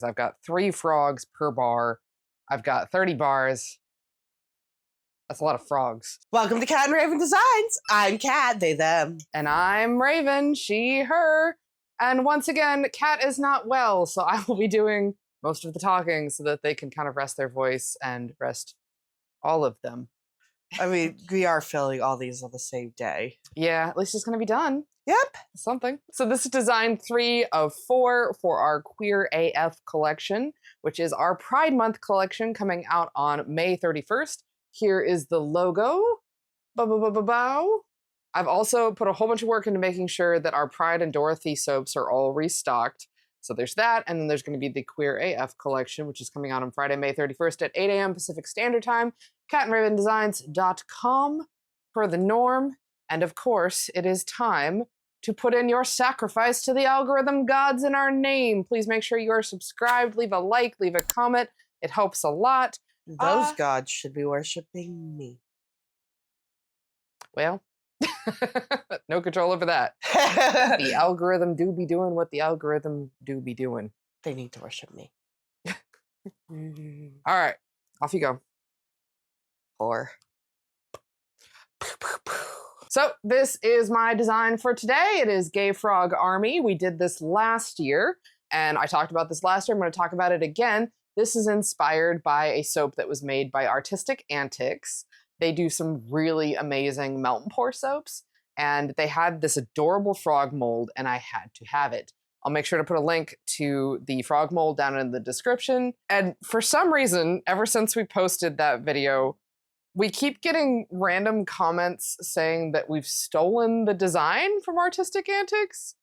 I've got 3 frogs per bar. I've got 30 bars. That's a lot of frogs. Welcome to Cat and Raven Designs. I'm Cat, they, them. And I'm Raven, she, her. And once again, Cat is not well, so I will be doing most of the talking so that they can kind of rest their voice and rest all of them. I mean, we are filming all these on the same day. Yeah, at least it's going to be done. Yep. Something. So this is design 3 of 4 for our Queer AF collection, which is our Pride Month collection coming out on May 31st. Here is the logo. Bow. I've also put a whole bunch of work into making sure that our Pride and Dorothy soaps are all restocked. So there's that, and then there's going to be the Queer AF collection, which is coming out on Friday, May 31st at 8 a.m. Pacific Standard Time, catandravendesigns.com per the norm. And of course, it is time to put in your sacrifice to the algorithm gods in our name. Please make sure you are subscribed, leave a like, leave a comment. It helps a lot. Those gods should be worshiping me. Well, no control over that. The algorithm do be doing what the algorithm do be doing. They need to worship me. All right, off you go. Whore. So this is my design for today. It is Gay Frog Army. We did this last year, and I talked about this last year. I'm going to talk about it again. This is inspired by a soap that was made by Artistic Antics. They do some really amazing melt and pour soaps, and they had this adorable frog mold, and I had to have it. I'll make sure to put a link to the frog mold down in the description. And for some reason, ever since we posted that video, we keep getting random comments saying that we've stolen the design from Artistic Antics.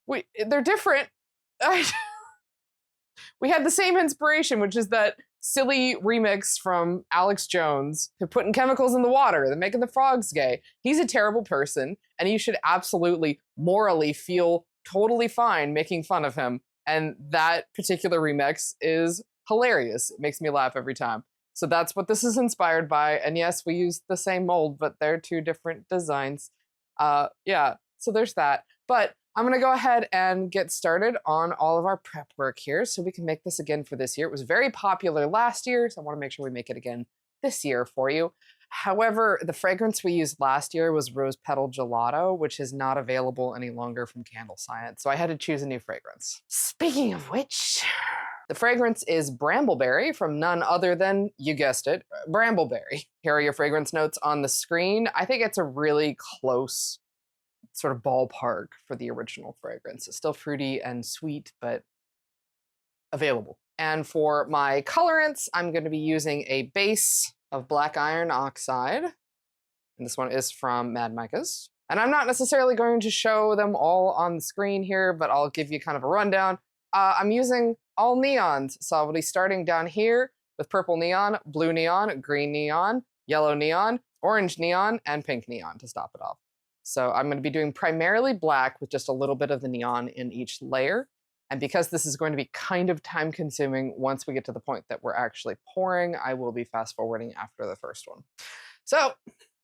They're different. We had the same inspiration, which is that silly remix from Alex Jones, who putting chemicals in the water, they're making the frogs gay. He's a terrible person, and you should absolutely morally feel totally fine making fun of him. And that particular remix is hilarious. It makes me laugh every time. So that's what this is inspired by. And yes, we used the same mold, but they're 2 different designs. Yeah, so there's that. But I'm going to go ahead and get started on all of our prep work here so we can make this again for this year. It was very popular last year, so I want to make sure we make it again this year for you. However, the fragrance we used last year was Rose Petal Gelato, which is not available any longer from Candle Science, so I had to choose a new fragrance. Speaking of which, the fragrance is Brambleberry from none other than, you guessed it, Brambleberry. Here are your fragrance notes on the screen. I think it's a really close sort of ballpark for the original fragrance. It's still fruity and sweet, but available. And for my colorants, I'm going to be using a base of black iron oxide. And this one is from Mad Micas. And I'm not necessarily going to show them all on the screen here, but I'll give you kind of a rundown. I'm using all neons. So I'll be starting down here with purple neon, blue neon, green neon, yellow neon, orange neon, and pink neon to stop it off. So I'm going to be doing primarily black with just a little bit of the neon in each layer. And because this is going to be kind of time consuming, once we get to the point that we're actually pouring, I will be fast forwarding after the first one. So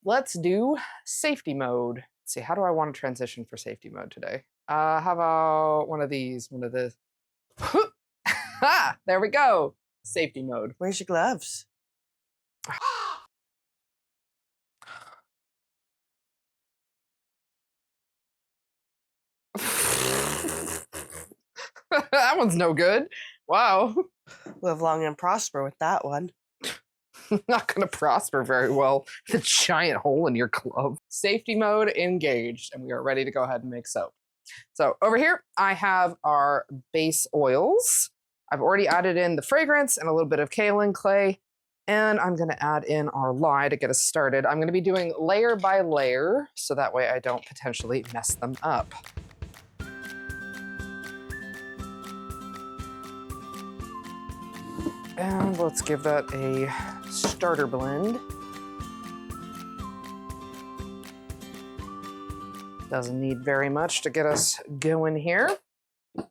let's do safety mode. Let's see, how do I want to transition for safety mode today? How about one of these, one of the, there we go. Safety mode. Where's your gloves? That one's no good. Wow. Live long and prosper with that one. Not gonna prosper very well. The giant hole in your glove. Safety mode engaged, and we are ready to go ahead and make soap. So over here, I have our base oils. I've already added in the fragrance and a little bit of kaolin clay, and I'm gonna add in our lye to get us started. I'm gonna be doing layer by layer, so that way I don't potentially mess them up. And let's give that a starter blend. Doesn't need very much to get us going here.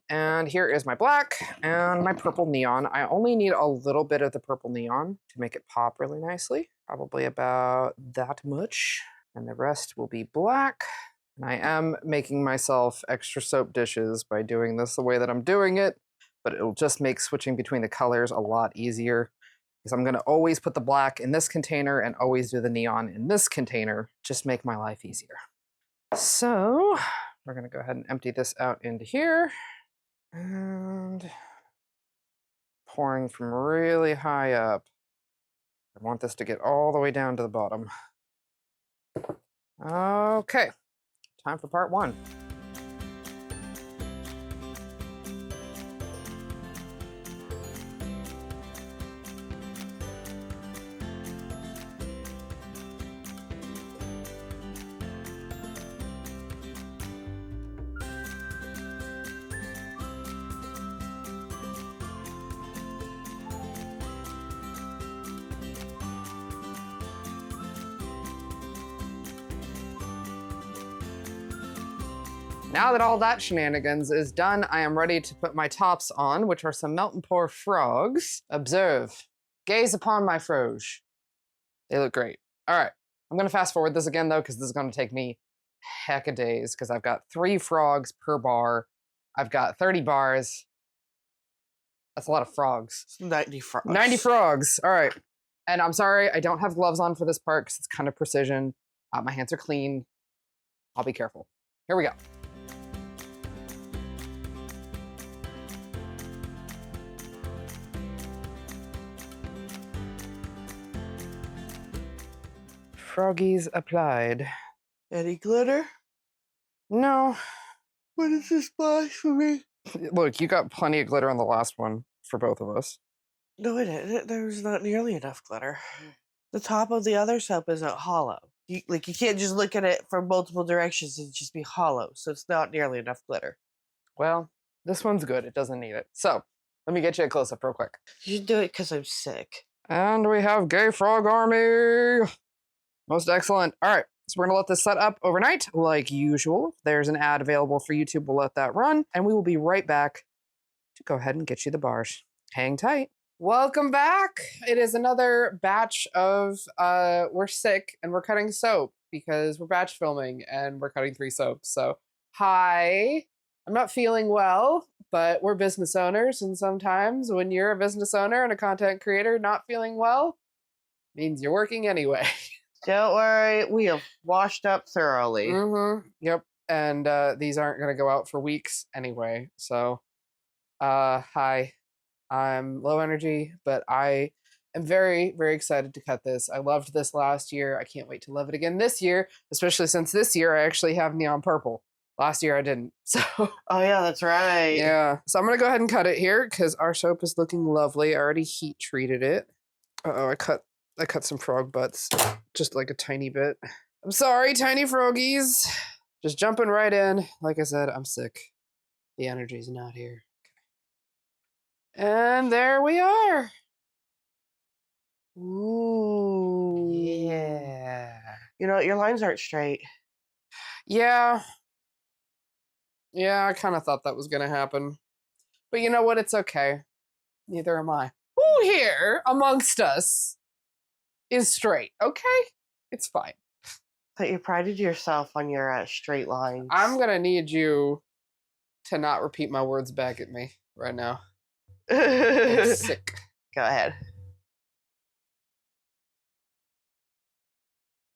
And here is my black and my purple neon. I only need a little bit of the purple neon to make it pop really nicely. Probably about that much. And the rest will be black. And I am making myself extra soap dishes by doing this the way that I'm doing it. but it'll just make switching between the colors a lot easier. Because I'm going to always put the black in this container and always do the neon in this container. Just make my life easier. So we're going to go ahead and empty this out into here. And pouring from really high up. I want this to get all the way down to the bottom. Okay, time for part 1. Now that all that shenanigans is done, I am ready to put my tops on, which are some melt and pour frogs. Observe. Gaze upon my froge. They look great. All right. I'm going to fast forward this again, though, because this is going to take me heck of days, because I've got 3 frogs per bar. I've got 30 bars. That's a lot of frogs. 90 frogs. 90 frogs. All right. And I'm sorry, I don't have gloves on for this part because it's kind of precision. My hands are clean. I'll be careful. Here we go. Froggies applied. Any glitter? No. What is this splash for me? Look, you got plenty of glitter on the last one for both of us. No, I didn't. There's not nearly enough glitter. The top of the other soap isn't hollow. You can't just look at it from multiple directions and just be hollow. So it's not nearly enough glitter. Well, this one's good. It doesn't need it. So let me get you a close-up real quick. You should do it because I'm sick. And we have Gay Frog Army. Most excellent. All right. So we're going to let this set up overnight like usual. If there's an ad available for YouTube, we'll let that run. And we will be right back to go ahead and get you the bars. Hang tight. Welcome back. It is another batch of we're sick and we're cutting soap because we're batch filming and we're cutting 3 soaps. So hi. I'm not feeling well, but we're business owners, and sometimes when you're a business owner and a content creator not feeling well, means you're working anyway. Don't worry, we have washed up thoroughly. Mm-hmm. Yep. And these aren't going to go out for weeks anyway. So, hi. I'm low energy, but I am very, very excited to cut this. I loved this last year. I can't wait to love it again this year, especially since this year I actually have neon purple. Last year I didn't. So. Oh, yeah, that's right. Yeah. So I'm going to go ahead and cut it here because our soap is looking lovely. I already heat treated it. Uh-oh, I cut some frog butts, just like a tiny bit. I'm sorry, tiny froggies. Just jumping right in. Like I said, I'm sick. The energy's not here. Okay. And there we are. Ooh. Yeah. You know, your lines aren't straight. Yeah. Yeah, I kind of thought that was going to happen. But you know what? It's okay. Neither am I. Who here amongst us is straight, okay? It's fine. That you prided yourself on your straight lines. I'm gonna need you to not repeat my words back at me right now. I'm sick. Go ahead.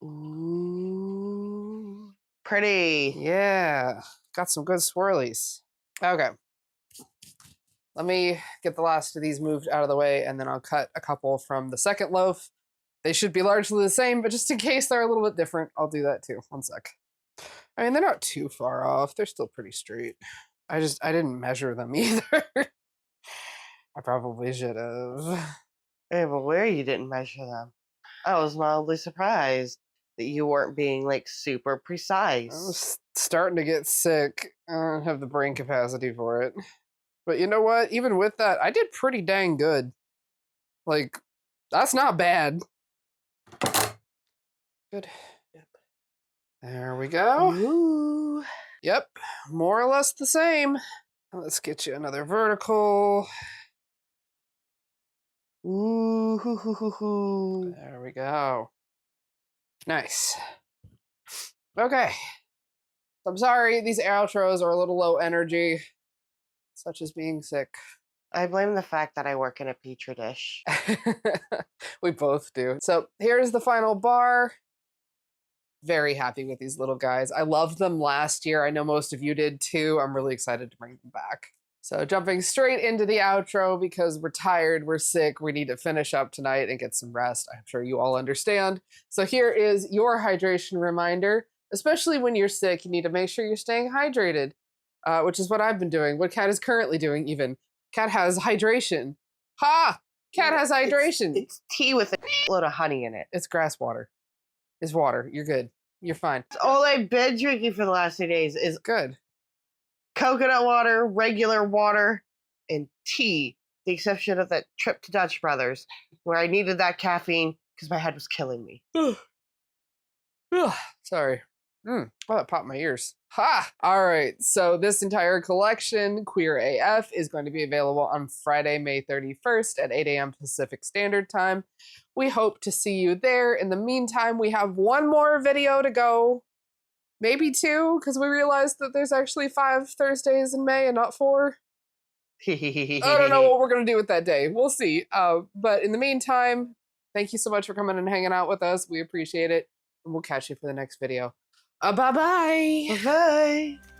Ooh. Pretty. Yeah. Got some good swirlies. Okay. Let me get the last of these moved out of the way, and then I'll cut a couple from the second loaf. They should be largely the same, but just in case they're a little bit different, I'll do that too. One sec. I mean, they're not too far off. They're still pretty straight. I didn't measure them either. I probably should have. Hey, but where you didn't measure them? I was mildly surprised that you weren't being, like, super precise. I'm starting to get sick. I don't have the brain capacity for it. But you know what? Even with that, I did pretty dang good. Like, that's not bad. Good. Yep. There we go. Ooh. Yep. More or less the same. Let's get you another vertical. Ooh. Hoo, hoo, hoo, hoo. There we go. Nice. Okay. I'm sorry, these outros are a little low energy, such as being sick. I blame the fact that I work in a petri dish. We both do. So here's the final bar. Very happy with these little guys. I loved them last year. I know most of you did too. I'm really excited to bring them back. So jumping straight into the outro because we're tired, we're sick, we need to finish up tonight and get some rest. I'm sure you all understand. So here is your hydration reminder. Especially when you're sick, you need to make sure you're staying hydrated, which is what I've been doing, what Kat is currently doing even. Kat has hydration. Ha! Kat has hydration. It's tea with a load of honey in it. It's grass water. It's water. You're good. You're fine. All I've been drinking for the last 2 days is Good. coconut water, regular water, and tea. The exception of that trip to Dutch Brothers, where I needed that caffeine because my head was killing me. Sorry. Oh, that popped my ears. Ha! All right. So this entire collection, Queer AF, is going to be available on Friday, May 31st at 8 a.m. Pacific Standard Time. We hope to see you there. In the meantime, we have one more video to go. Maybe 2, because we realized that there's actually 5 Thursdays in May and not 4. I don't know what we're going to do with that day. We'll see. But in the meantime, thank you so much for coming and hanging out with us. We appreciate it. And we'll catch you for the next video. Bye-bye. Bye-bye.